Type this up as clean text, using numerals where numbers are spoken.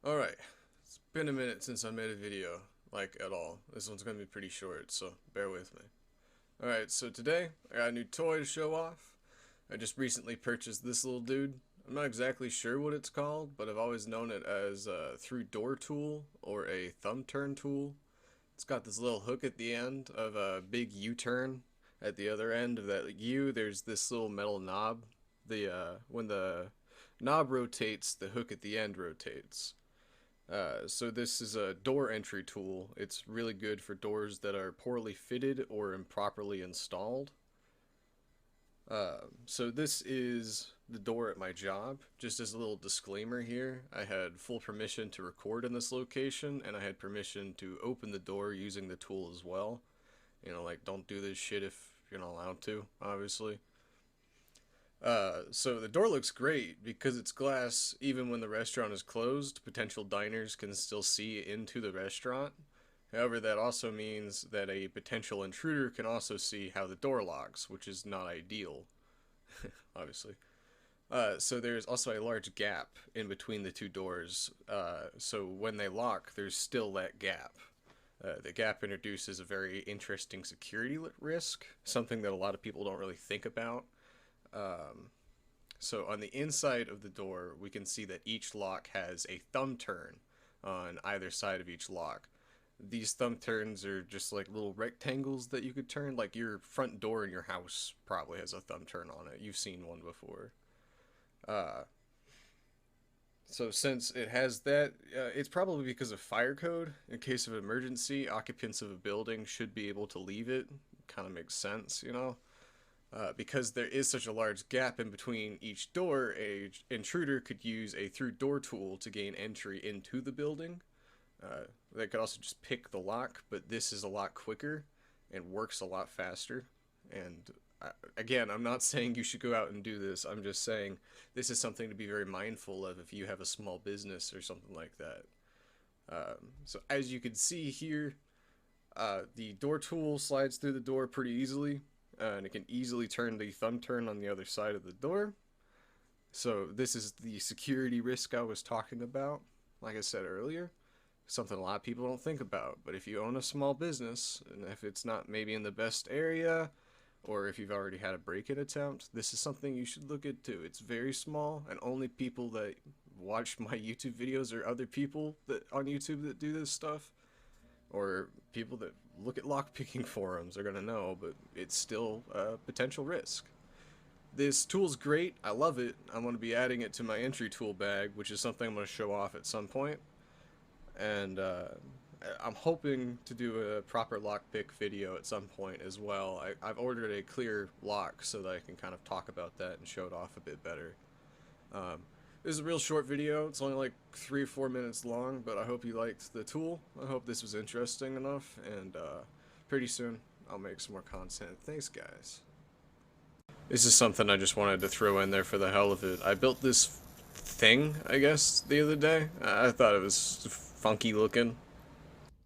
Alright, it's been a minute since I made a video, like at all. This one's gonna be pretty short, so bear with me. Alright, so today I got a new toy to show off. I just recently purchased this little dude. I'm not exactly sure what it's called, but I've always known it as a through door tool or a thumb turn tool. It's got this little hook at the end of a big U-turn. At the other end of that U, there's this little metal knob. When the knob rotates, the hook at the end rotates. So this is a door entry tool. It's really good for doors that are poorly fitted or improperly installed. So this is the door at my job. Just as a little disclaimer here, I had full permission to record in this location, and I had permission to open the door using the tool as well. You know, like, don't do this shit if you're not allowed to, obviously. So the door looks great because it's glass. Even when the restaurant is closed, potential diners can still see into the restaurant. However, that also means that a potential intruder can also see how the door locks, which is not ideal, obviously. So there's also a large gap in between the two doors. So when they lock, there's still that gap. The gap introduces a very interesting security risk, something that a lot of people don't really think about. So on the inside of the door, we can see that each lock has a thumb turn on either side of each lock. These thumb turns are just like little rectangles that you could turn, like your front door in your house probably has a thumb turn on it. You've seen one before. Uh, so since it has that, it's probably because of fire code. In case of emergency, occupants of a building should be able to leave it. Kind of makes sense, you know? Because there is such a large gap in between each door, a intruder could use a through door tool to gain entry into the building. They could also just pick the lock, but this is a lot quicker and works a lot faster. And again, I'm not saying you should go out and do this. I'm just saying this is something to be very mindful of if you have a small business or something like that. So as you can see here, the door tool slides through the door pretty easily. And it can easily turn the thumb turn on the other side of the door. So this is the security risk I was talking about, like I said earlier. Something a lot of people don't think about. But if you own a small business, and if it's not maybe in the best area, or if you've already had a break-in attempt, this is something you should look into. It's very small, and only people that watch my YouTube videos or other people that on YouTube that do this stuff, or people that look at lockpicking forums are gonna know, but it's still a potential risk. This tool's great. I love it. I'm going to be adding it to my entry tool bag, which is something I'm going to show off at some point. And I'm hoping to do a proper lockpick video at some point as well. I've ordered a clear lock so that I can kind of talk about that and show it off a bit better. This is a real short video. It's only like 3 or 4 minutes long, but I hope you liked the tool. I hope this was interesting enough, and pretty soon I'll make some more content. Thanks, guys. This is something I just wanted to throw in there for the hell of it. I built this thing, I guess, the other day. I thought it was funky looking.